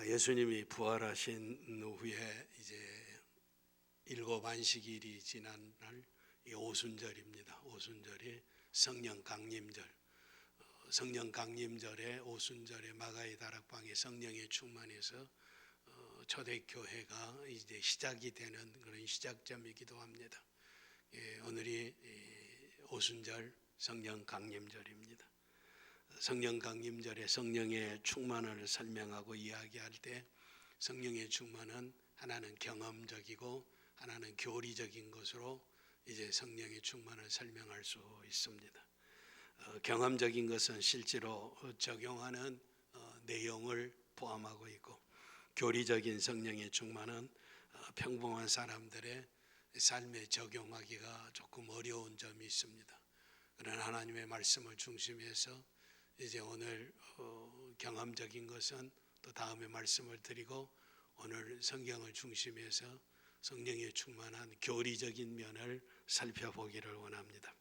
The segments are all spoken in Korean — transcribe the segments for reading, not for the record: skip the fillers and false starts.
예수님이 부활하신 후에 이제 일곱 안식일이 지난 날 이 오순절입니다. 오순절이 성령 강림절. 성령 강림절에 오순절에 마가의 다락방에 성령의 충만해서 초대교회가 이제 시작이 되는 그런 시작점이기도 합니다. 오늘이 오순절 성령 강림절입니다. 성령 강림절에 성령의 충만을 설명하고 이야기할 때 성령의 충만은 하나는 경험적이고 하나는 교리적인 것으로 이제 성령의 충만을 설명할 수 있습니다. 경험적인 것은 실제로 적용하는 내용을 포함하고 있고, 교리적인 성령의 충만은 평범한 사람들의 삶에 적용하기가 조금 어려운 점이 있습니다. 그러나 하나님의 말씀을 중심해서 이제 오늘 경험적인 것은 또 다음에 말씀을 드리고, 오늘 성경을 중심해서 성령의 충만한 교리적인 면을 살펴보기를 원합니다.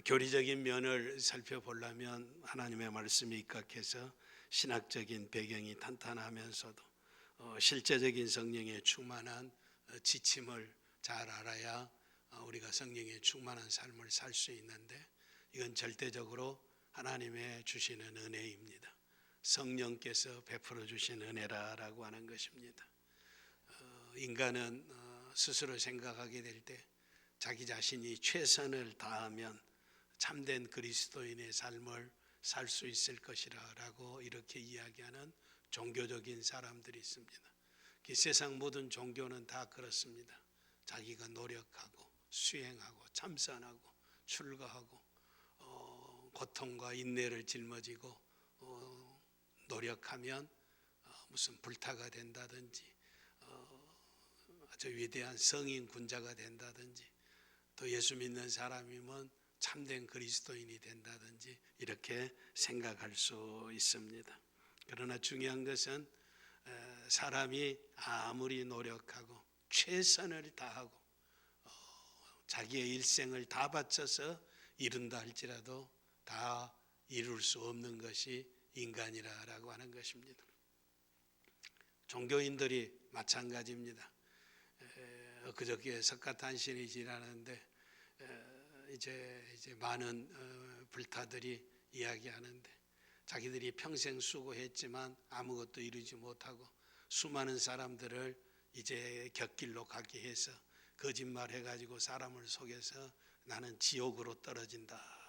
교리적인 면을 살펴보려면 하나님의 말씀이 입각해서 신학적인 배경이 탄탄하면서도 실제적인 성령의 충만한 지침을 잘 알아야 우리가 성령의 충만한 삶을 살 수 있는데, 이건 절대적으로 하나님의 주시는 은혜입니다. 성령께서 베풀어 주신 은혜라고 하는 것입니다. 인간은 스스로 생각하게 될 때 자기 자신이 최선을 다하면 참된 그리스도인의 삶을 살 수 있을 것이라고 이렇게 이야기하는 종교적인 사람들이 있습니다. 세상 모든 종교는 다 그렇습니다. 자기가 노력하고 수행하고 참선하고 출가하고 고통과 인내를 짊어지고 노력하면 무슨 불타가 된다든지 아주 위대한 성인 군자가 된다든지, 또 예수 믿는 사람이면 참된 그리스도인이 된다든지 이렇게 생각할 수 있습니다. 그러나 중요한 것은 사람이 아무리 노력하고 최선을 다하고 자기의 일생을 다 바쳐서 이룬다 할지라도 다 이룰 수 없는 것이 인간이라고 하는 것입니다. 종교인들이 마찬가지입니다. 그저께 석가탄신이 지나는데 이제 많은 불타들이 이야기하는데, 자기들이 평생 수고했지만 아무것도 이루지 못하고 수많은 사람들을 이제 곁길로 가게 해서 거짓말해가지고 사람을 속여서 나는 지옥으로 떨어진다.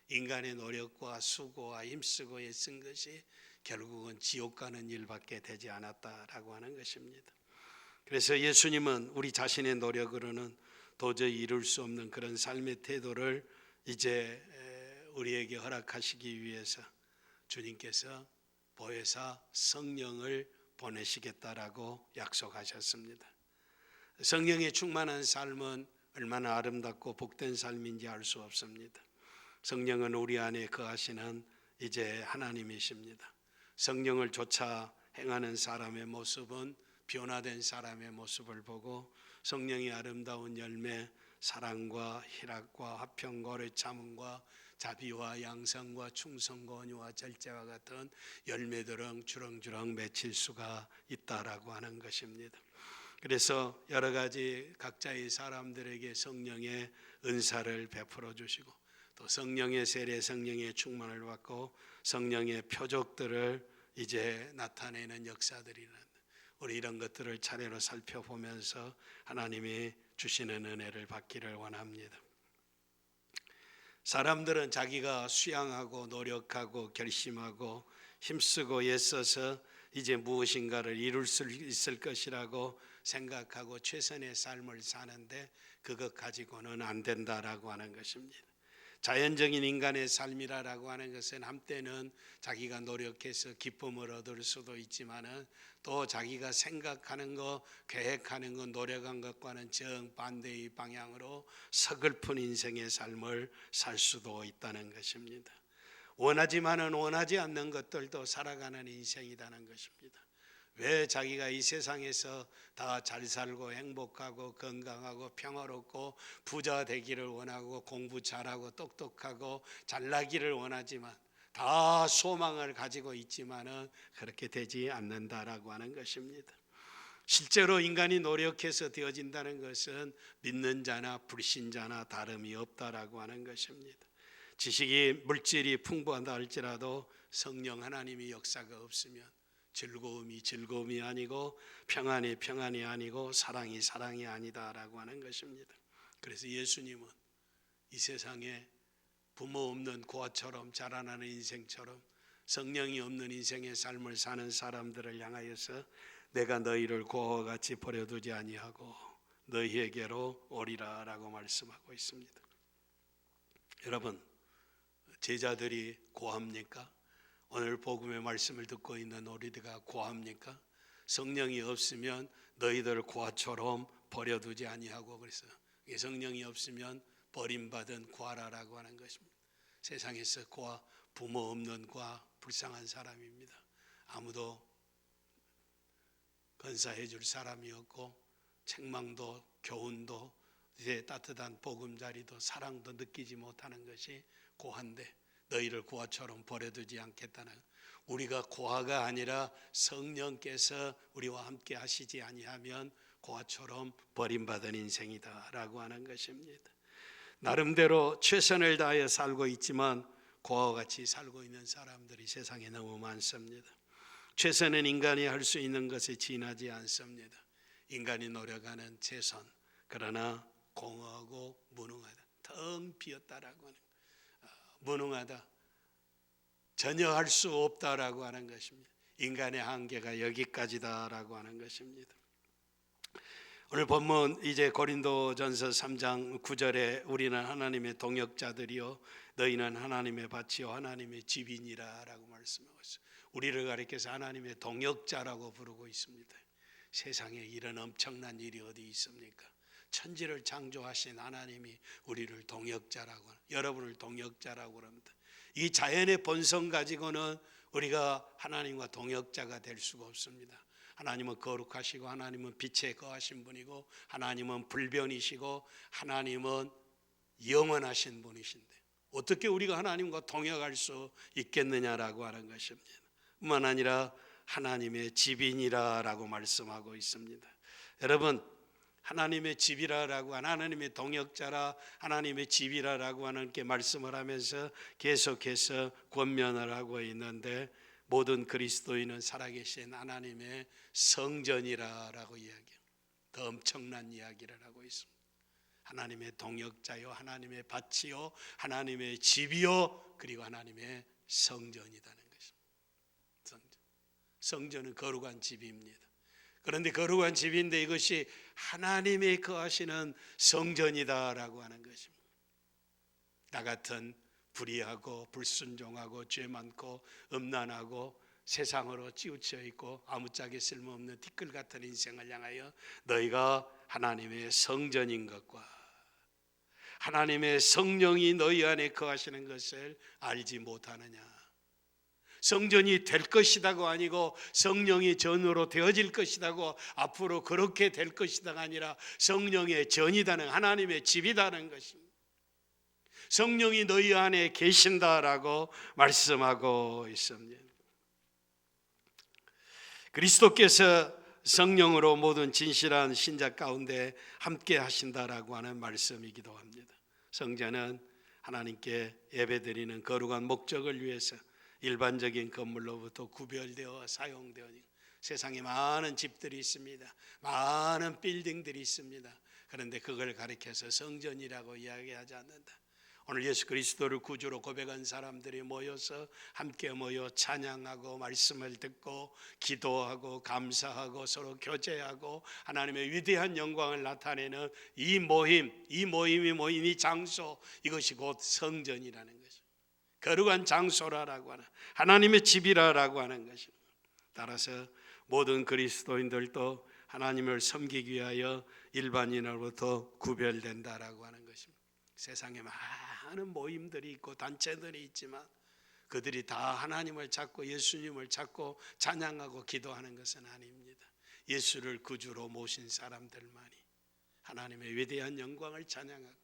인간의 노력과 수고와 힘쓰고 애쓴 것이 결국은 지옥 가는 일밖에 되지 않았다라고 하는 것입니다. 그래서 예수님은 우리 자신의 노력으로는 도저히 이룰 수 없는 그런 삶의 태도를 이제 우리에게 허락하시기 위해서 주님께서 보혜사 성령을 보내시겠다라고 약속하셨습니다. 성령의 충만한 삶은 얼마나 아름답고 복된 삶인지 알 수 없습니다. 성령은 우리 안에 거하시는 이제 하나님이십니다. 성령을 쫓아 행하는 사람의 모습은 변화된 사람의 모습을 보고, 성령의 아름다운 열매, 사랑과 희락과 화평과 오래 참음과 자비와 양성과 충성과 온유와 절제와 같은 열매들은 주렁주렁 맺힐 수가 있다라고 하는 것입니다. 그래서 여러 가지 각자의 사람들에게 성령의 은사를 베풀어 주시고, 또 성령의 세례, 성령의 충만을 받고 성령의 표적들을 이제 나타내는 역사들이라는, 우리 이런 것들을 차례로 살펴보면서 하나님이 주시는 은혜를 받기를 원합니다. 사람들은 자기가 수양하고 노력하고 결심하고 힘쓰고 애써서 이제 무엇인가를 이룰 수 있을 것이라고 생각하고 최선의 삶을 사는데, 그것 가지고는 안 된다라고 하는 것입니다. 자연적인 인간의 삶이라고 하는 것은 한때는 자기가 노력해서 기쁨을 얻을 수도 있지만은 또 자기가 생각하는 것, 계획하는 것, 노력한 것과는 정반대의 방향으로 서글픈 인생의 삶을 살 수도 있다는 것입니다. 원하지만은 원하지 않는 것들도 살아가는 인생이라는 것입니다. 왜 자기가 이 세상에서 다 잘 살고 행복하고 건강하고 평화롭고 부자 되기를 원하고 공부 잘하고 똑똑하고 잘나기를 원하지만 다 소망을 가지고 있지만은 그렇게 되지 않는다라고 하는 것입니다. 실제로 인간이 노력해서 되어진다는 것은 믿는 자나 불신자나 다름이 없다라고 하는 것입니다. 지식이 물질이 풍부하다 할지라도 성령 하나님의 역사가 없으면 즐거움이 즐거움이 아니고 평안이 평안이 아니고 사랑이 사랑이 아니다라고 하는 것입니다. 그래서 예수님은 이 세상에 부모 없는 고아처럼 자라나는 인생처럼 성령이 없는 인생의 삶을 사는 사람들을 향하여서 내가 너희를 고아와 같이 버려두지 아니하고 너희에게로 오리라 라고 말씀하고 있습니다. 여러분, 제자들이 고합니까? 오늘 복음의 말씀을 듣고 있는 우리들가 고합니까? 성령이 없으면 너희들 고아처럼 버려두지 아니하고, 그래서 성령이 없으면 버림받은 고아라라고 하는 것입니다. 세상에서 고아, 부모 없는 고아, 불쌍한 사람입니다. 아무도 건사해 줄 사람이 없고 책망도 교훈도 이제 따뜻한 보금자리도 사랑도 느끼지 못하는 것이 고아인데 너희를 고아처럼 버려두지 않겠다는, 우리가 고아가 아니라 성령께서 우리와 함께 하시지 아니하면 고아처럼 버림받은 인생이다라고 하는 것입니다. 나름대로 최선을 다해 살고 있지만 고아와 같이 살고 있는 사람들이 세상에 너무 많습니다. 최선은 인간이 할 수 있는 것에 지나지 않습니다. 인간이 노력하는 최선, 그러나 공허하고 무능하다, 텅 비었다라고 하는, 무능하다, 전혀 할 수 없다라고 하는 것입니다. 인간의 한계가 여기까지다라고 하는 것입니다. 오늘 본문 이제 고린도전서 3장 9절에 우리는 하나님의 동역자들이요 너희는 하나님의 밭이요 하나님의 집이니라 라고 말씀하고 있어요. 우리를 가리켜서 하나님의 동역자라고 부르고 있습니다. 세상에 이런 엄청난 일이 어디 있습니까? 천지를 창조하신 하나님이 우리를 동역자라고, 여러분을 동역자라고 합니다. 이 자연의 본성 가지고는 우리가 하나님과 동역자가 될 수가 없습니다. 하나님은 거룩하시고 하나님은 빛에 거하신 분이고 하나님은 불변이시고 하나님은 영원하신 분이신데 어떻게 우리가 하나님과 동역할 수 있겠느냐라고 하는 것입니다. 뿐만 아니라 하나님의 집이니라라고 말씀하고 있습니다. 여러분, 하나님의 집이라라고 하는, 하나님의 동역자라 하나님의 집이라라고 하는 게 말씀을 하면서 계속해서 권면을 하고 있는데, 모든 그리스도인은 살아계신 하나님의 성전이라라고 이야기해요. 더 엄청난 이야기를 하고 있습니다. 하나님의 동역자요 하나님의 밭이요 하나님의 집이요 그리고 하나님의 성전이라는 것입니다. 성전은 거룩한 집입니다. 그런데 거룩한 집인데 이것이 하나님이 거하시는 성전이다라고 하는 것입니다. 나 같은 불의하고 불순종하고 죄 많고 음란하고 세상으로 치우쳐 있고 아무짝에 쓸모없는 티끌 같은 인생을 향하여 너희가 하나님의 성전인 것과 하나님의 성령이 너희 안에 거하시는 것을 알지 못하느냐. 성전이 될 것이다고 아니고 성령이 전으로 되어질 것이다고 앞으로 그렇게 될 것이다가 아니라 성령의 전이다는, 하나님의 집이다는 것입니다. 성령이 너희 안에 계신다라고 말씀하고 있습니다. 그리스도께서 성령으로 모든 진실한 신자 가운데 함께 하신다라고 하는 말씀이기도 합니다. 성전은 하나님께 예배드리는 거룩한 목적을 위해서 일반적인 건물로부터 구별되어 사용되어, 세상에 많은 집들이 있습니다. 많은 빌딩들이 있습니다. 그런데 그걸 가리켜서 성전이라고 이야기하지 않는다. 오늘 예수 그리스도를 구주로 고백한 사람들이 모여서 함께 모여 찬양하고 말씀을 듣고 기도하고 감사하고 서로 교제하고 하나님의 위대한 영광을 나타내는 이 모임이 모인 이 장소, 이것이 곧 성전이라는 것입니다. 거룩한 장소라고 하는, 하나님의 집이라고 하는 것입니다. 따라서 모든 그리스도인들도 하나님을 섬기기 위하여 일반인으로부터 구별된다라고 하는 것입니다. 세상에 많은 모임들이 있고 단체들이 있지만 그들이 다 하나님을 찾고 예수님을 찾고 찬양하고 기도하는 것은 아닙니다. 예수를 구주로 모신 사람들만이 하나님의 위대한 영광을 찬양하고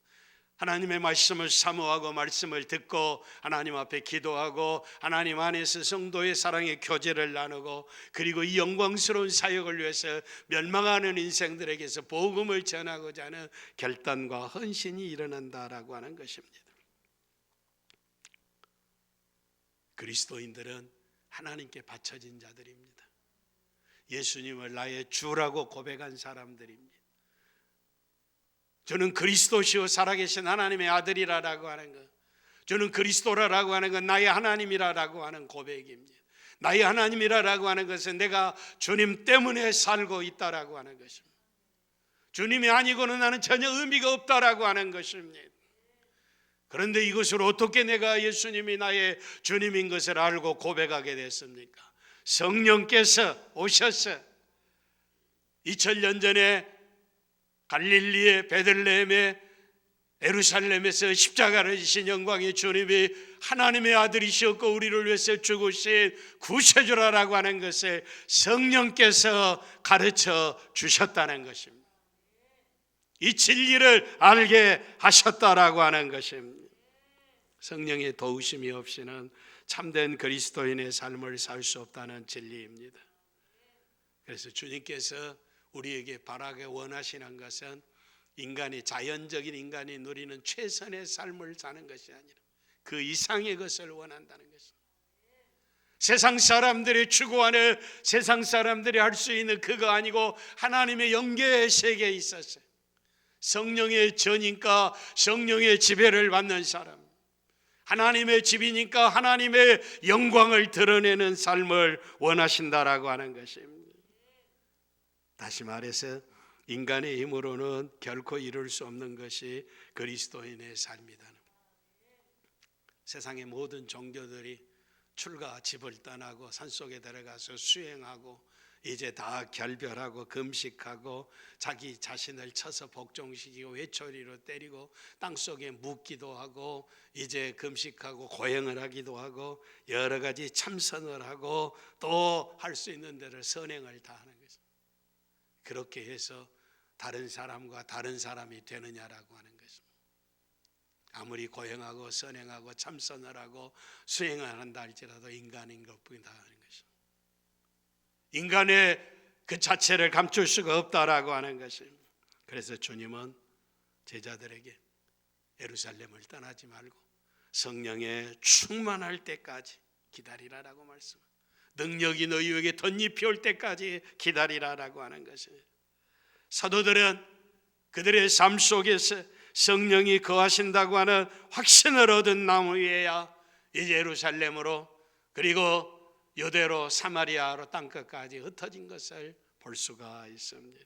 하나님의 말씀을 사모하고 말씀을 듣고 하나님 앞에 기도하고 하나님 안에서 성도의 사랑의 교제를 나누고 그리고 이 영광스러운 사역을 위해서 멸망하는 인생들에게서 복음을 전하고자 하는 결단과 헌신이 일어난다라고 하는 것입니다. 그리스도인들은 하나님께 바쳐진 자들입니다. 예수님을 나의 주라고 고백한 사람들입니다. 저는 그리스도시요 살아계신 하나님의 아들이라고 하는 것, 저는 그리스도라고 하는 건 나의 하나님이라고 하는 고백입니다. 나의 하나님이라고 하는 것은 내가 주님 때문에 살고 있다라고 하는 것입니다. 주님이 아니고는 나는 전혀 의미가 없다라고 하는 것입니다. 그런데 이것을 어떻게 내가 예수님이 나의 주님인 것을 알고 고백하게 됐습니까? 성령께서 오셔서 2000년 전에 갈릴리의 베들레헴의 예루살렘에서 십자가를 지신 영광의 주님이 하나님의 아들이셨고 우리를 위해서 죽으신 구세주라고 하는 것을 성령께서 가르쳐 주셨다는 것입니다. 이 진리를 알게 하셨다라고 하는 것입니다. 성령의 도우심이 없이는 참된 그리스도인의 삶을 살 수 없다는 진리입니다. 그래서 주님께서 우리에게 바라게 원하시는 것은 인간이 자연적인 인간이 누리는 최선의 삶을 사는 것이 아니라 그 이상의 것을 원한다는 것입니다. 세상 사람들이 추구하는 세상 사람들이 할 수 있는 그거 아니고 하나님의 영계의 세계에 있어서 성령의 전인과 성령의 지배를 받는 사람, 하나님의 집이니까 하나님의 영광을 드러내는 삶을 원하신다라고 하는 것입니다. 다시 말해서 인간의 힘으로는 결코 이룰 수 없는 것이 그리스도인의 삶이다. 세상의 모든 종교들이 출가 집을 떠나고 산속에 들어가서 수행하고 이제 다 결별하고 금식하고 자기 자신을 쳐서 복종시키고 회초리로 때리고 땅속에 묻기도 하고 이제 금식하고 고행을 하기도 하고 여러 가지 참선을 하고 또 할 수 있는 대로 선행을 다 하는 거죠. 그렇게 해서 다른 사람과 다른 사람이 되느냐라고 하는 것입니다. 아무리 고행하고 선행하고 참선을 하고 수행을 한다 할지라도 인간인 것뿐이다 하는 것입니다. 인간의 그 자체를 감출 수가 없다라고 하는 것입니다. 그래서 주님은 제자들에게 예루살렘을 떠나지 말고 성령에 충만할 때까지 기다리라라고 말씀합니다. 능력이 너희에게 덧입혀 올 때까지 기다리라라고 하는 것입니다. 사도들은 그들의 삶 속에서 성령이 거하신다고 하는 확신을 얻은 나무에야 이제 예루살렘으로 그리고 유대로 사마리아로 땅끝까지 흩어진 것을 볼 수가 있습니다.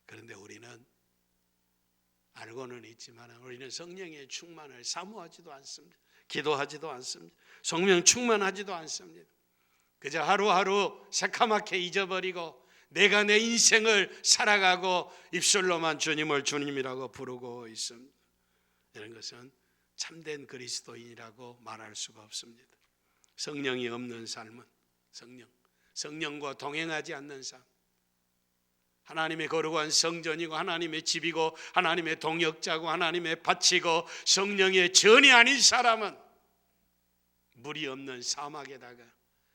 그런데 우리는 알고는 있지만 우리는 성령의 충만을 사모하지도 않습니다. 기도하지도 않습니다. 성령 충만하지도 않습니다. 그저 하루하루 새카맣게 잊어버리고 내가 내 인생을 살아가고 입술로만 주님을 주님이라고 부르고 있습니다. 이런 것은 참된 그리스도인이라고 말할 수가 없습니다. 성령이 없는 삶은 성령과 동행하지 않는 삶, 하나님의 거룩한 성전이고 하나님의 집이고 하나님의 동역자고 하나님의 밭이고 성령의 전이 아닌 사람은 물이 없는 사막에다가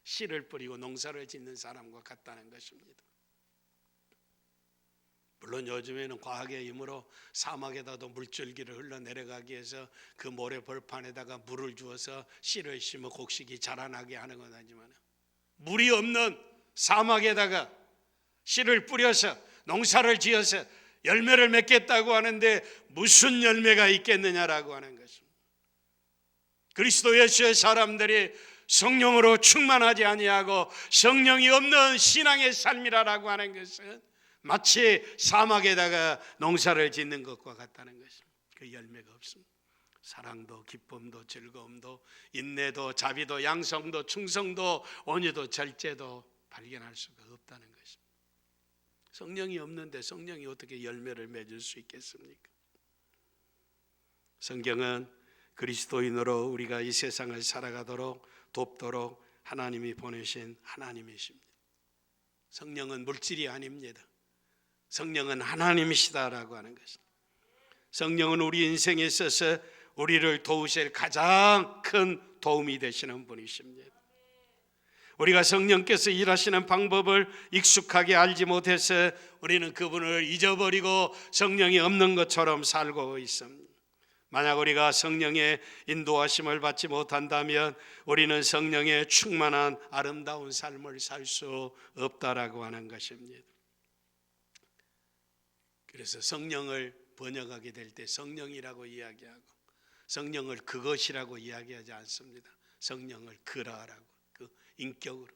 씨를 뿌리고 농사를 짓는 사람과 같다는 것입니다. 물론 요즘에는 과학의 힘으로 사막에다도 물줄기를 흘러내려가기 위해서 그 모래 벌판에다가 물을 주어서 씨를 심어 곡식이 자라나게 하는 건 아니지만 물이 없는 사막에다가 씨를 뿌려서 농사를 지어서 열매를 맺겠다고 하는데 무슨 열매가 있겠느냐라고 하는 것입니다. 그리스도 예수의 사람들이 성령으로 충만하지 아니하고 성령이 없는 신앙의 삶이라고 하는 것은 마치 사막에다가 농사를 짓는 것과 같다는 것입니다. 그 열매가 없습니다. 사랑도 기쁨도 즐거움도 인내도 자비도 양성도 충성도 온유도 절제도 발견할 수가 없다는 것입니다. 성령이 없는데 성령이 어떻게 열매를 맺을 수 있겠습니까? 성경은 그리스도인으로 우리가 이 세상을 살아가도록 돕도록 하나님이 보내신 하나님이십니다. 성령은 물질이 아닙니다. 성령은 하나님이시다라고 하는 것입니다. 성령은 우리 인생에 있어서 우리를 도우실 가장 큰 도움이 되시는 분이십니다. 우리가 성령께서 일하시는 방법을 익숙하게 알지 못해서 우리는 그분을 잊어버리고 성령이 없는 것처럼 살고 있습니다. 만약 우리가 성령의 인도하심을 받지 못한다면 우리는 성령의 충만한 아름다운 삶을 살 수 없다라고 하는 것입니다. 그래서 성령을 번역하게 될 때 성령이라고 이야기하고 성령을 그것이라고 이야기하지 않습니다. 성령을 그라라고, 그 인격으로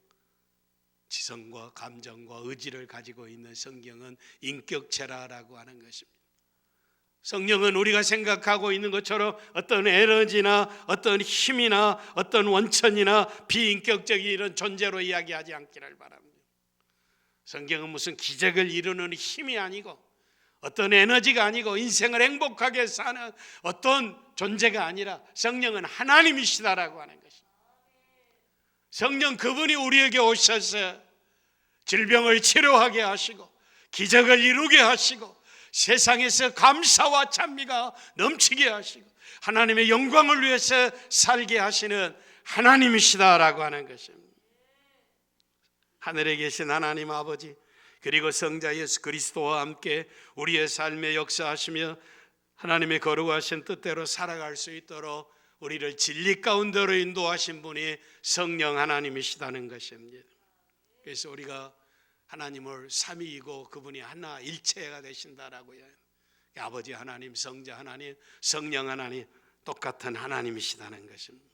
지성과 감정과 의지를 가지고 있는 성경은 인격체라라고 하는 것입니다. 성령은 우리가 생각하고 있는 것처럼 어떤 에너지나 어떤 힘이나 어떤 원천이나 비인격적인 이런 존재로 이야기하지 않기를 바랍니다. 성경은 무슨 기적을 이루는 힘이 아니고 어떤 에너지가 아니고 인생을 행복하게 사는 어떤 존재가 아니라 성령은 하나님이시다라고 하는 것입니다. 성령 그분이 우리에게 오셔서 질병을 치료하게 하시고 기적을 이루게 하시고 세상에서 감사와 찬미가 넘치게 하시고 하나님의 영광을 위해서 살게 하시는 하나님이시다라고 하는 것입니다. 하늘에 계신 하나님 아버지 그리고 성자 예수 그리스도와 함께 우리의 삶에 역사하시며 하나님의 거룩하신 뜻대로 살아갈 수 있도록 우리를 진리 가운데로 인도하신 분이 성령 하나님이시다는 것입니다. 그래서 우리가 하나님을 삼위이고 그분이 하나 일체가 되신다라고요. 아버지 하나님, 성자 하나님, 성령 하나님 똑같은 하나님이시다는 것입니다.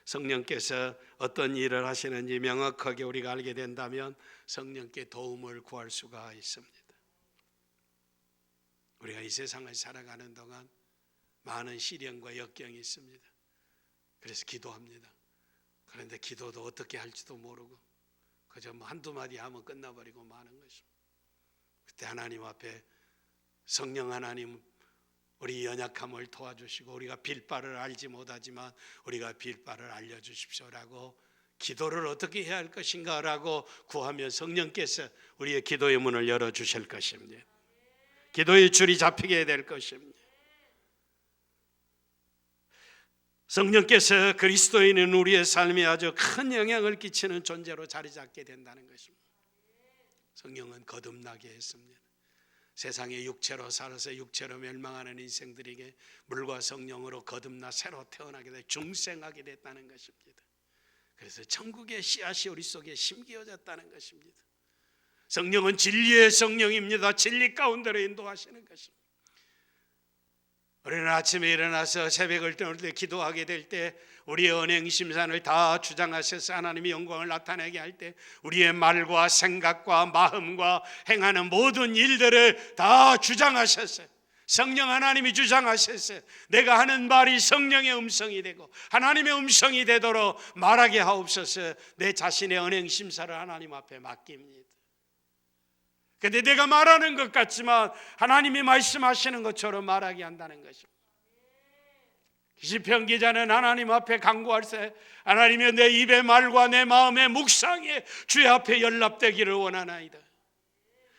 성령께서 어떤 일을 하시는지 명확하게 우리가 알게 된다면 성령께 도움을 구할 수가 있습니다. 우리가 이 세상을 살아가는 동안 많은 시련과 역경이 있습니다. 그래서 기도합니다. 그런데 기도도 어떻게 할지도 모르고 그저 한두 마디 하면 끝나버리고 마는 것입니다. 그때 하나님 앞에 성령 하나님 우리 연약함을 도와주시고 우리가 빌 바를 알지 못하지만 우리가 빌 바를 알려주십시오라고 기도를 어떻게 해야 할 것인가라고 구하면 성령께서 우리의 기도의 문을 열어주실 것입니다. 기도의 줄이 잡히게 될 것입니다. 성령께서 그리스도인은 우리의 삶에 아주 큰 영향을 끼치는 존재로 자리 잡게 된다는 것입니다. 성령은 거듭나게 했습니다. 세상에 육체로 살아서 육체로 멸망하는 인생들에게 물과 성령으로 거듭나 새로 태어나게 돼 중생하게 됐다는 것입니다. 그래서 천국의 씨앗이 우리 속에 심겨졌다는 것입니다. 성령은 진리의 성령입니다. 진리 가운데로 인도하시는 것입니다. 우리는 아침에 일어나서 새벽을 떠날 때 기도하게 될 때 우리의 언행 심산을 다 주장하셔서 하나님의 영광을 나타내게 할 때 우리의 말과 생각과 마음과 행하는 모든 일들을 다 주장하셨어요. 성령 하나님이 주장하셨어요. 내가 하는 말이 성령의 음성이 되고 하나님의 음성이 되도록 말하게 하옵소서. 내 자신의 언행 심사를 하나님 앞에 맡깁니다. 그런데 내가 말하는 것 같지만 하나님이 말씀하시는 것처럼 말하게 한다는 것입니다. 시편 기자는 하나님 앞에 간구할세 하나님이여 내 입의 말과 내 마음의 묵상이 주의 앞에 연락되기를 원하나이다.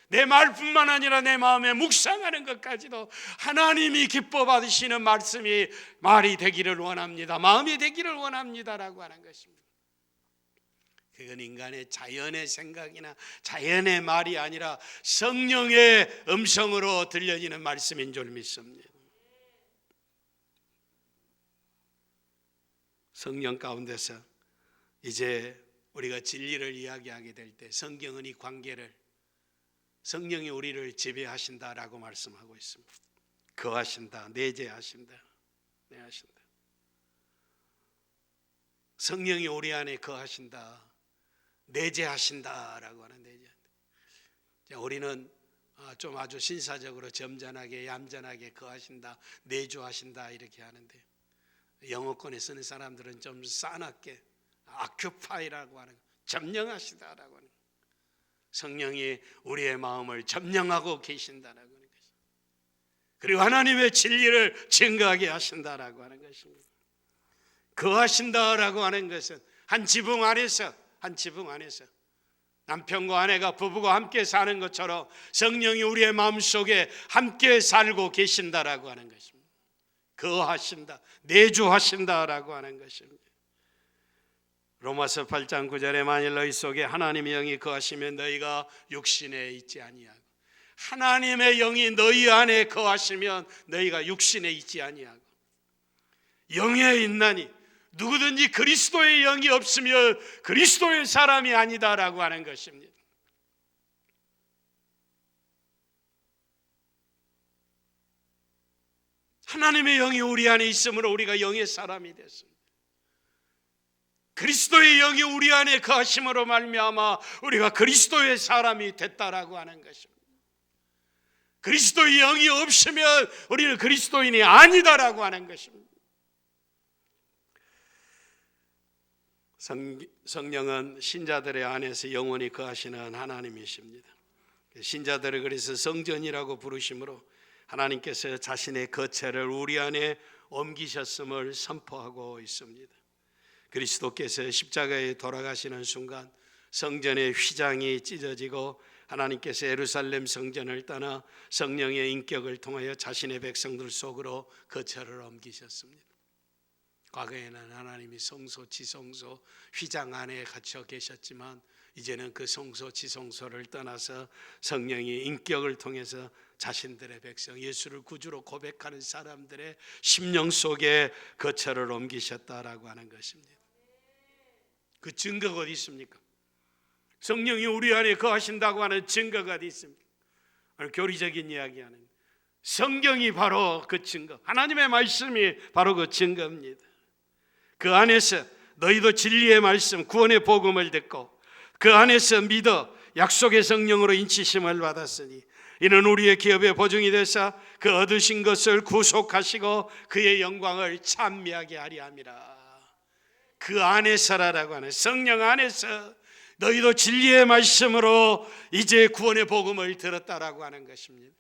내 말뿐만 아니라 내 마음에 묵상하는 것까지도 하나님이 기뻐 받으시는 말씀이 말이 되기를 원합니다. 마음이 되기를 원합니다라고 하는 것입니다. 그건 인간의 자연의 생각이나 자연의 말이 아니라 성령의 음성으로 들려지는 말씀인 줄 믿습니다. 성령 가운데서 이제 우리가 진리를 이야기하게 될 때 성경은 이 관계를 성령이 우리를 지배하신다라고 말씀하고 있습니다. 거하신다, 내재하신다, 내하신다. 성령이 우리 안에 거하신다, 내재하신다라고 하는 내재. 우리는 좀 아주 신사적으로 점잖하게 얌전하게 거하신다, 내주하신다 이렇게 하는데 영어권에 쓰는 사람들은 좀 싸납게 아큐파이라고 하는 점령하시다라고 하는 성령이 우리의 마음을 점령하고 계신다라고 하는 것입니다. 그리고 하나님의 진리를 증거하게 하신다라고 하는 것입니다. 거하신다라고 하는 것은 한 지붕 안에서 남편과 아내가 부부가 함께 사는 것처럼 성령이 우리의 마음속에 함께 살고 계신다라고 하는 것입니다. 거하신다, 내주하신다라고 하는 것입니다. 로마서 8장 9절에 만일 너희 속에 하나님의 영이 거하시면 너희가 육신에 있지 아니하고, 하나님의 영이 너희 안에 거하시면 너희가 육신에 있지 아니하고, 영에 있나니 누구든지 그리스도의 영이 없으면 그리스도의 사람이 아니다라고 하는 것입니다. 하나님의 영이 우리 안에 있으므로 우리가 영의 사람이 됐습니다. 그리스도의 영이 우리 안에 거하심으로 말미암아 우리가 그리스도의 사람이 됐다라고 하는 것입니다. 그리스도의 영이 없으면 우리는 그리스도인이 아니다라고 하는 것입니다. 성령은 신자들의 안에서 영원히 거하시는 하나님이십니다. 신자들을 그래서 성전이라고 부르심으로 하나님께서 자신의 거처를 우리 안에 옮기셨음을 선포하고 있습니다. 그리스도께서 십자가에 돌아가시는 순간 성전의 휘장이 찢어지고 하나님께서 예루살렘 성전을 떠나 성령의 인격을 통하여 자신의 백성들 속으로 거처를 옮기셨습니다. 과거에는 하나님이 성소, 지성소, 휘장 안에 갇혀 계셨지만 이제는 그 성소, 지성소를 떠나서 성령의 인격을 통해서 자신들의 백성, 예수를 구주로 고백하는 사람들의 심령 속에 거처를 옮기셨다라고 하는 것입니다. 그 증거가 어디 있습니까? 성령이 우리 안에 거하신다고 하는 증거가 어디 있습니까? 교리적인 이야기하는 성경이 바로 그 증거, 하나님의 말씀이 바로 그 증거입니다. 그 안에서 너희도 진리의 말씀, 구원의 복음을 듣고 그 안에서 믿어 약속의 성령으로 인치심을 받았으니 이는 우리의 기업의 보증이 되사 그 얻으신 것을 구속하시고 그의 영광을 찬미하게 하리 함이라. 그 안에서라라고 하는, 성령 안에서 너희도 진리의 말씀으로 이제 구원의 복음을 들었다라고 하는 것입니다.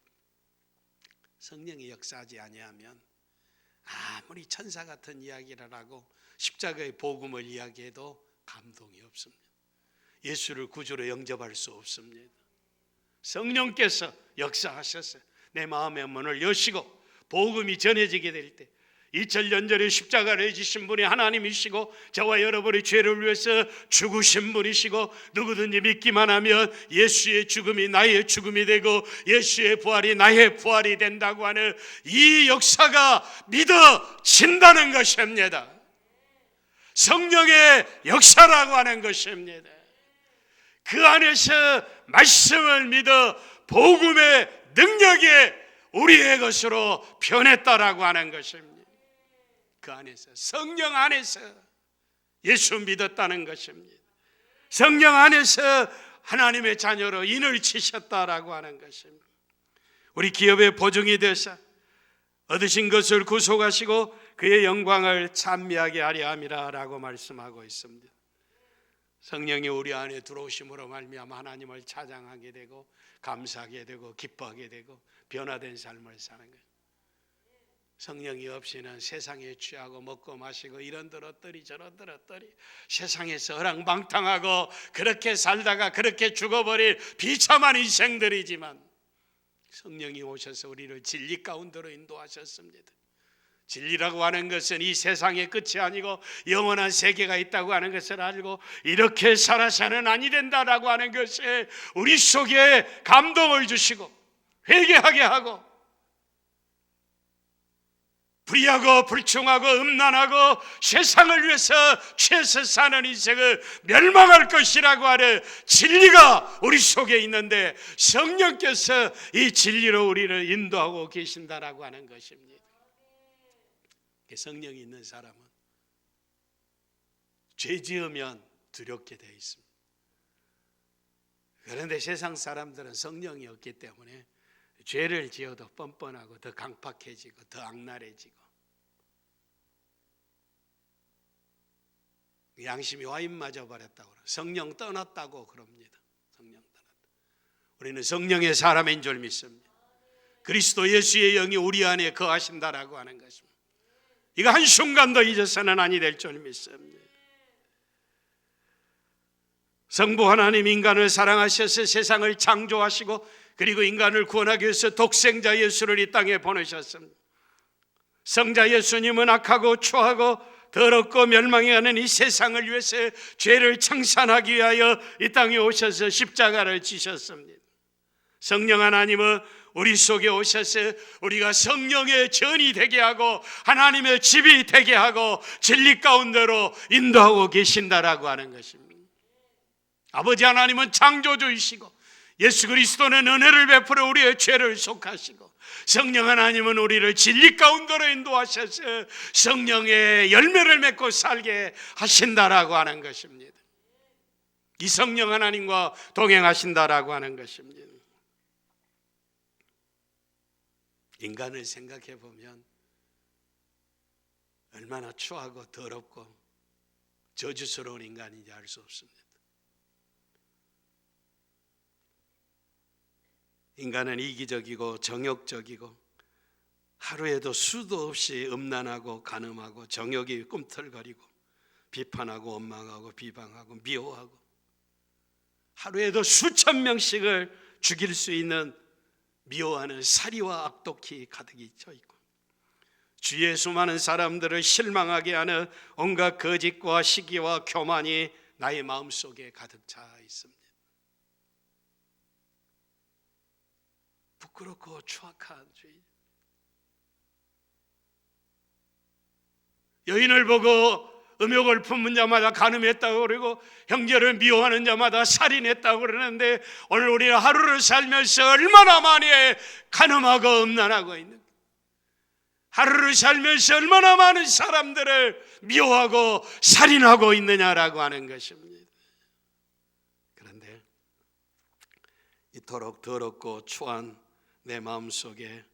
성령이 역사하지 아니하면 아무리 천사 같은 이야기를 하고 십자가의 복음을 이야기해도 감동이 없습니다. 예수를 구주로 영접할 수 없습니다. 성령께서 역사하셔서 내 마음의 문을 여시고 복음이 전해지게 될 때 2000년 전에 십자가를 지신 분이 하나님이시고 저와 여러분의 죄를 위해서 죽으신 분이시고 누구든지 믿기만 하면 예수의 죽음이 나의 죽음이 되고 예수의 부활이 나의 부활이 된다고 하는 이 역사가 믿어진다는 것입니다. 성령의 역사라고 하는 것입니다. 그 안에서 말씀을 믿어 복음의 능력이 우리의 것으로 변했다라고 하는 것입니다. 그 안에서, 성령 안에서 예수 믿었다는 것입니다. 성령 안에서 하나님의 자녀로 인을 치셨다라고 하는 것입니다. 우리 기업의 보증이 되사 얻으신 것을 구속하시고 그의 영광을 찬미하게 하려 함이라라고 말씀하고 있습니다. 성령이 우리 안에 들어오심으로 말미암아 하나님을 찬양하게 되고 감사하게 되고 기뻐하게 되고 변화된 삶을 사는 거예요. 성령이 없이는 세상에 취하고 먹고 마시고 이런더러떠리 저런더러떠리 세상에서 허랑방탕하고 그렇게 살다가 그렇게 죽어버릴 비참한 인생들이지만 성령이 오셔서 우리를 진리 가운데로 인도하셨습니다. 진리라고 하는 것은 이 세상의 끝이 아니고 영원한 세계가 있다고 하는 것을 알고 이렇게 살아서는 아니 된다라고 하는 것에 우리 속에 감동을 주시고 회개하게 하고 불의하고 불충하고 음란하고 세상을 위해서 취해서 사는 인생을 멸망할 것이라고 하는 진리가 우리 속에 있는데 성령께서 이 진리로 우리를 인도하고 계신다라고 하는 것입니다. 성령이 있는 사람은 죄 지으면 두렵게 되어 있습니다. 그런데 세상 사람들은 성령이 없기 때문에 죄를 지어도 뻔뻔하고 더 강팍해지고 더 악랄해지고 양심이 와인 맞아버렸다고 성령 떠났다고 그럽니다. 성령 떠났다. 우리는 성령의 사람인 줄 믿습니다. 그리스도 예수의 영이 우리 안에 거하신다라고 하는 것입니다. 이거 한순간도 잊어서는 아니 될 줄 믿습니다. 성부 하나님 인간을 사랑하셔서 세상을 창조하시고 그리고 인간을 구원하기 위해서 독생자 예수를 이 땅에 보내셨습니다. 성자 예수님은 악하고 추하고 더럽고 멸망해가는 이 세상을 위해서 죄를 청산하기 위하여 이 땅에 오셔서 십자가를 지셨습니다. 성령 하나님은 우리 속에 오셔서 우리가 성령의 전이 되게 하고 하나님의 집이 되게 하고 진리 가운데로 인도하고 계신다라고 하는 것입니다. 아버지 하나님은 창조주이시고 예수 그리스도는 은혜를 베풀어 우리의 죄를 속하시고 성령 하나님은 우리를 진리 가운데로 인도하셔서 성령의 열매를 맺고 살게 하신다라고 하는 것입니다. 이 성령 하나님과 동행하신다라고 하는 것입니다. 인간을 생각해 보면 얼마나 추하고 더럽고 저주스러운 인간인지 알 수 없습니다. 인간은 이기적이고 정욕적이고 하루에도 수도 없이 음란하고 간음하고 정욕이 꿈틀거리고 비판하고 원망하고 비방하고 미워하고 하루에도 수천 명씩을 죽일 수 있는 미워하는 사리와 악독이 가득히 쳐 있고 주위의 수많은 사람들을 실망하게 하는 온갖 거짓과 시기와 교만이 나의 마음속에 가득 차 있습니다. 부끄럽고 추악한 죄. 여인을 보고 음욕을 품은 자마다 간음했다고 그러고 형제를 미워하는 자마다 살인했다고 그러는데 오늘 우리가 하루를 살면서 얼마나 많이 간음하고 음란하고 있는, 하루를 살면서 얼마나 많은 사람들을 미워하고 살인하고 있느냐라고 하는 것입니다. 그런데 이토록 더럽고 추한 내 마음속에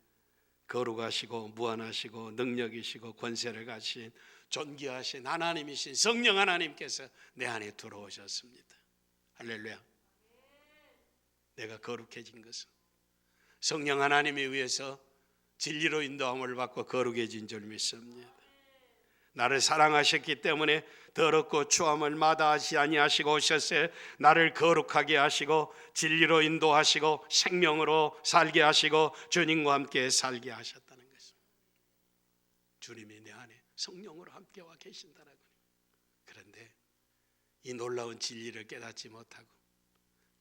거룩하시고 무한하시고 능력이시고 권세를 가신 존귀하신 하나님이신 성령 하나님께서 내 안에 들어오셨습니다. 할렐루야. 내가 거룩해진 것은 성령 하나님에 의해서 진리로 인도함을 받고 거룩해진 줄 믿습니다. 나를 사랑하셨기 때문에 더럽고 추함을 마다하지 아니하시고 오셨어요. 나를 거룩하게 하시고 진리로 인도하시고 생명으로 살게 하시고 주님과 함께 살게 하셨다는 것입니다. 주님이 내 안에 성령으로 함께와 계신다라고. 그런데 이 놀라운 진리를 깨닫지 못하고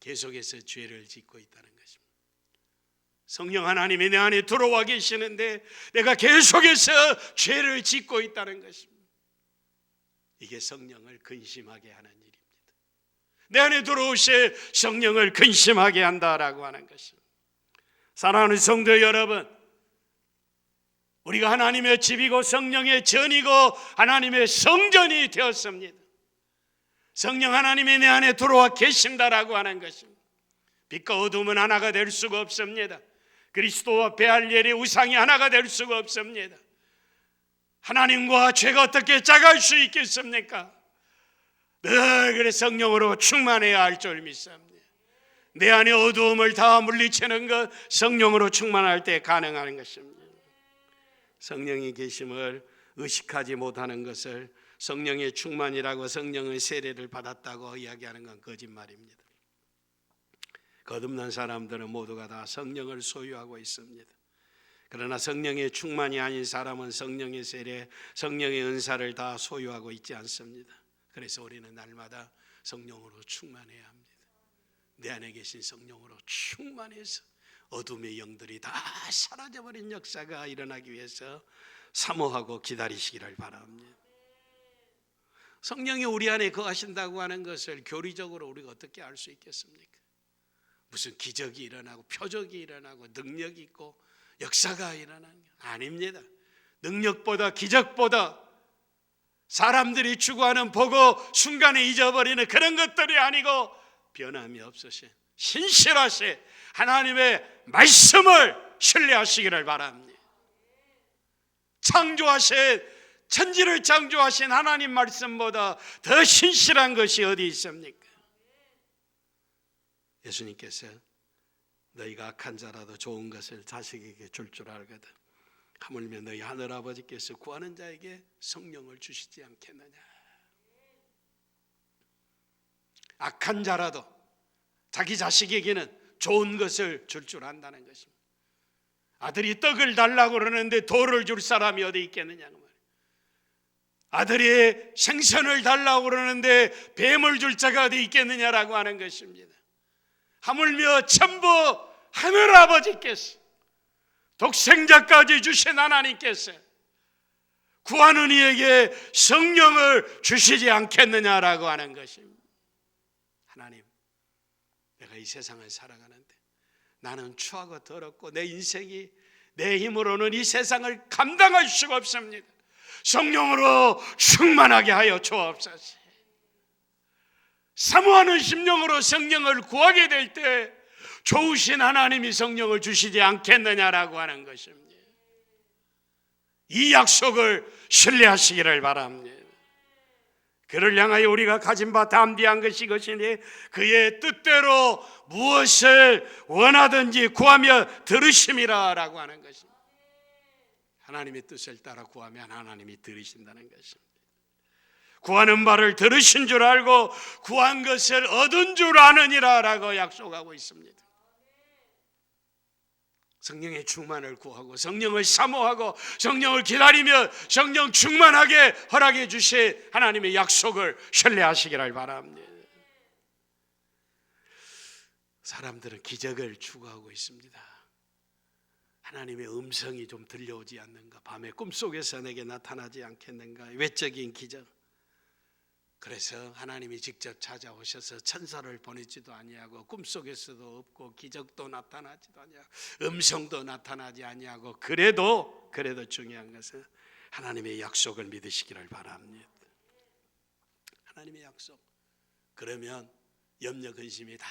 계속해서 죄를 짓고 있다는 것입니다. 성령 하나님이 내 안에 들어와 계시는데 내가 계속해서 죄를 짓고 있다는 것입니다. 이게 성령을 근심하게 하는 일입니다. 내 안에 들어오실 성령을 근심하게 한다라고 하는 것입니다. 사랑하는 성도 여러분, 우리가 하나님의 집이고 성령의 전이고 하나님의 성전이 되었습니다. 성령 하나님이 내 안에 들어와 계신다라고 하는 것입니다. 빛과 어둠은 하나가 될 수가 없습니다. 그리스도와 베알리엘의 우상이 하나가 될 수가 없습니다. 하나님과 죄가 어떻게 짝할 수 있겠습니까? 늘 그래 성령으로 충만해야 할 줄 믿습니다. 내 안에 어두움을 다 물리치는 것 성령으로 충만할 때 가능한 것입니다. 성령이 계심을 의식하지 못하는 것을 성령의 충만이라고 성령의 세례를 받았다고 이야기하는 건 거짓말입니다. 거듭난 사람들은 모두가 다 성령을 소유하고 있습니다. 그러나 성령의 충만이 아닌 사람은 성령의 세례, 성령의 은사를 다 소유하고 있지 않습니다. 그래서 우리는 날마다 성령으로 충만해야 합니다. 내 안에 계신 성령으로 충만해서 어둠의 영들이 다 사라져버린 역사가 일어나기 위해서 사모하고 기다리시기를 바랍니다. 성령이 우리 안에 거하신다고 하는 것을 교리적으로 우리가 어떻게 알 수 있겠습니까? 무슨 기적이 일어나고 표적이 일어나고 능력이 있고 역사가 일어나는 게 아닙니다. 능력보다 기적보다 사람들이 추구하는 보고 순간에 잊어버리는 그런 것들이 아니고 변함이 없으신 신실하신 하나님의 말씀을 신뢰하시기를 바랍니다. 창조하신 천지를 창조하신 하나님 말씀보다 더 신실한 것이 어디 있습니까? 예수님께서 너희가 악한 자라도 좋은 것을 자식에게 줄 알거든 하물며 너희 하늘아버지께서 구하는 자에게 성령을 주시지 않겠느냐. 악한 자라도 자기 자식에게는 좋은 것을 줄 안다는 것입니다. 아들이 떡을 달라고 그러는데 돌을 줄 사람이 어디 있겠느냐 그 말이에요. 아들이 생선을 달라고 그러는데 뱀을 줄 자가 어디 있겠느냐라고 하는 것입니다. 하물며 전부 하늘아버지께서 독생자까지 주신 하나님께서 구하는 이에게 성령을 주시지 않겠느냐라고 하는 것입니다. 하나님, 내가 이 세상을 살아가는데 나는 추하고 더럽고 내 인생이 내 힘으로는 이 세상을 감당할 수가 없습니다. 성령으로 충만하게 하여 주옵소서. 사모하는 심령으로 성령을 구하게 될 때 좋으신 하나님이 성령을 주시지 않겠느냐라고 하는 것입니다. 이 약속을 신뢰하시기를 바랍니다. 그를 향하여 우리가 가진 바 담대한 것이 이것이니 그의 뜻대로 무엇을 원하든지 구하며 들으심이라 라고 하는 것입니다. 하나님의 뜻을 따라 구하면 하나님이 들으신다는 것입니다. 구하는 바를 들으신 줄 알고 구한 것을 얻은 줄 아느니라 라고 약속하고 있습니다. 성령의 충만을 구하고 성령을 사모하고 성령을 기다리며 성령 충만하게 허락해 주신 하나님의 약속을 신뢰하시기를 바랍니다. 사람들은 기적을 추구하고 있습니다. 하나님의 음성이 좀 들려오지 않는가? 밤에 꿈속에서 내게 나타나지 않겠는가? 외적인 기적. 그래서 하나님이 직접 찾아오셔서 천사를 보내지도 아니하고 꿈속에서도 없고 기적도 나타나지도 아니하고 음성도 나타나지 아니하고 그래도 중요한 것은 하나님의 약속을 믿으시기를 바랍니다. 하나님의 약속. 그러면 염려 근심이 다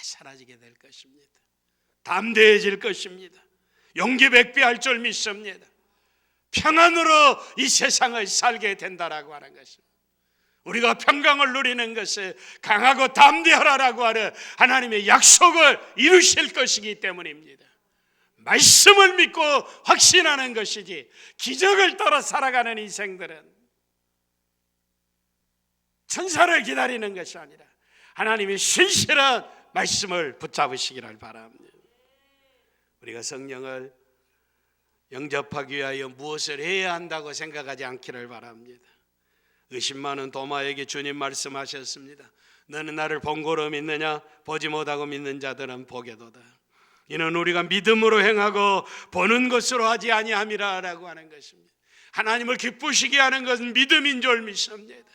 사라지게 될 것입니다. 담대해질 것입니다. 용기 백배할 줄 믿습니다. 평안으로 이 세상을 살게 된다라고 하는 것입니다. 우리가 평강을 누리는 것은 강하고 담대하라라고 하는 하나님의 약속을 이루실 것이기 때문입니다. 말씀을 믿고 확신하는 것이지 기적을 따라 살아가는 인생들은 천사를 기다리는 것이 아니라 하나님의 신실한 말씀을 붙잡으시기를 바랍니다. 우리가 성령을 영접하기 위하여 무엇을 해야 한다고 생각하지 않기를 바랍니다. 의심 많은 도마에게 주님 말씀하셨습니다. 너는 나를 본고로 믿느냐? 보지 못하고 믿는 자들은 보게도다. 이는 우리가 믿음으로 행하고 보는 것으로 하지 아니함이라 라고 하는 것입니다. 하나님을 기쁘시게 하는 것은 믿음인 줄 믿습니다.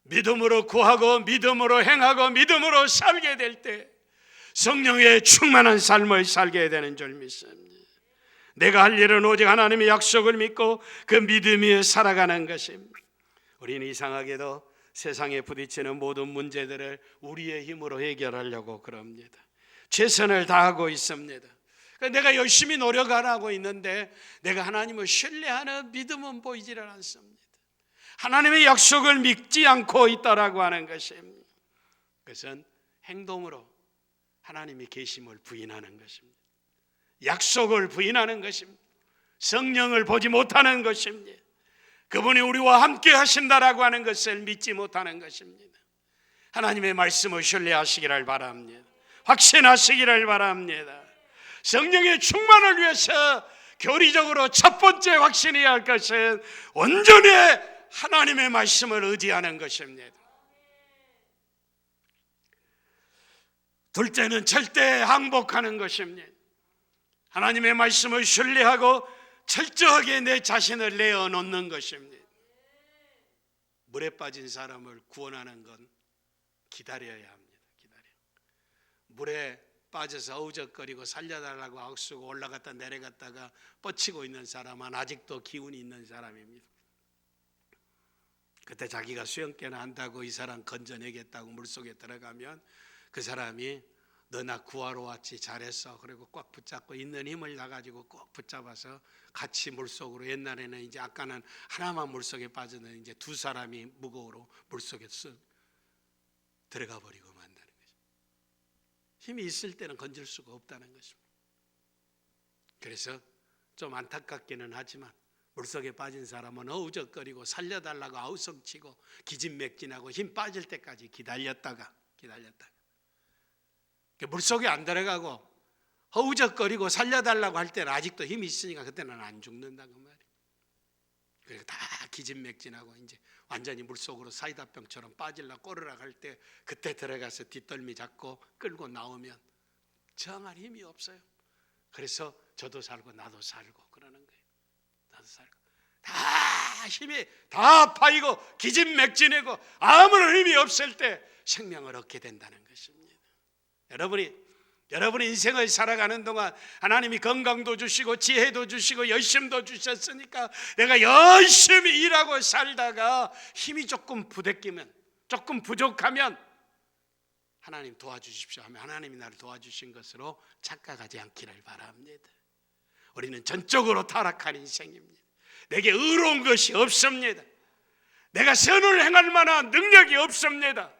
믿음으로 구하고 믿음으로 행하고 믿음으로 살게 될 때 성령의 충만한 삶을 살게 되는 줄 믿습니다. 내가 할 일은 오직 하나님의 약속을 믿고 그 믿음 위에 살아가는 것입니다. 우리는 이상하게도 세상에 부딪히는 모든 문제들을 우리의 힘으로 해결하려고 그럽니다. 최선을 다하고 있습니다. 내가 열심히 노력하고 있는데 내가 하나님을 신뢰하는 믿음은 보이지를 않습니다. 하나님의 약속을 믿지 않고 있다라고 하는 것입니다. 그것은 행동으로 하나님의 계심을 부인하는 것입니다. 약속을 부인하는 것입니다. 성령을 보지 못하는 것입니다. 그분이 우리와 함께 하신다라고 하는 것을 믿지 못하는 것입니다. 하나님의 말씀을 신뢰하시기를 바랍니다. 확신하시기를 바랍니다. 성령의 충만을 위해서 교리적으로 첫 번째 확신해야 할 것은 온전히 하나님의 말씀을 의지하는 것입니다. 둘째는 절대 항복하는 것입니다. 하나님의 말씀을 신뢰하고 철저하게 내 자신을 내어놓는 것입니다. 물에 빠진 사람을 구원하는 건 기다려야 합니다. 물에 빠져서 어우적거리고 살려달라고 악수고 올라갔다 내려갔다가 뻗치고 있는 사람은 아직도 기운이 있는 사람입니다. 그때 자기가 수영깨나 한다고 이 사람 건져내겠다고 물속에 들어가면 그 사람이 너 나 구하러 왔지 잘했어. 그리고 꽉 붙잡고 있는 힘을 나가지고 꼭 붙잡아서 같이 물속으로, 옛날에는 이제 아까는 하나만 물속에 빠졌는데 이제 두 사람이 무거워로 물속에 쓱 들어가 버리고 만다는 거죠. 힘이 있을 때는 건질 수가 없다는 것입니다. 그래서 좀 안타깝기는 하지만 물속에 빠진 사람은 어우적거리고 살려달라고 아우성치고 기진맥진하고 힘 빠질 때까지 기다렸다가 물속에 안 들어가고 허우적거리고 살려달라고 할 때는 아직도 힘이 있으니까 그때는 안 죽는다고 말이에요. 그래서 다 기진맥진하고 이제 완전히 물속으로 사이다병처럼 빠질라 꼬르락 할 때 그때 들어가서 뒷덜미 잡고 끌고 나오면 정말 힘이 없어요. 그래서 저도 살고 나도 살고 그러는 거예요. 나도 살고 다 힘이 다 파이고 기진맥진하고 아무런 힘이 없을 때 생명을 얻게 된다는 것입니다. 여러분이 인생을 살아가는 동안 하나님이 건강도 주시고 지혜도 주시고 열심도 주셨으니까 내가 열심히 일하고 살다가 힘이 조금 부대끼면, 조금 부족하면 하나님 도와주십시오 하면 하나님이 나를 도와주신 것으로 착각하지 않기를 바랍니다. 우리는 전적으로 타락한 인생입니다. 내게 의로운 것이 없습니다. 내가 선을 행할 만한 능력이 없습니다.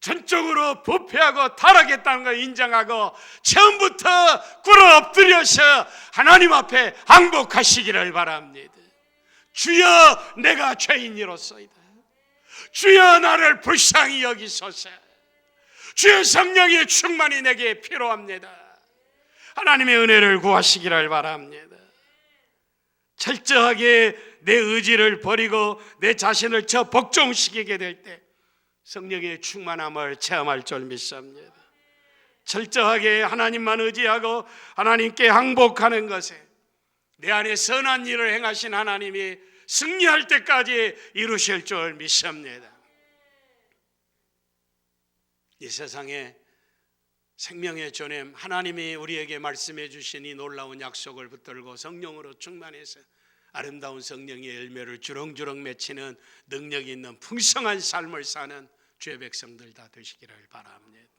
전적으로 부패하고 타락했다는 걸 인정하고 처음부터 꿇어 엎드려서 하나님 앞에 항복하시기를 바랍니다. 주여, 내가 죄인이로소이다. 주여, 나를 불쌍히 여기소서. 주여, 성령의 충만이 내게 필요합니다. 하나님의 은혜를 구하시기를 바랍니다. 철저하게 내 의지를 버리고 내 자신을 저 복종시키게 될 때 성령의 충만함을 체험할 줄 믿습니다. 철저하게 하나님만 의지하고 하나님께 항복하는 것에 내 안에 선한 일을 행하신 하나님이 승리할 때까지 이루실 줄 믿습니다. 이 세상에 생명의 존엄, 하나님이 우리에게 말씀해 주신 이 놀라운 약속을 붙들고 성령으로 충만해서 아름다운 성령의 열매를 주렁주렁 맺히는 능력이 있는 풍성한 삶을 사는 주의 백성들 다 되시기를 바랍니다.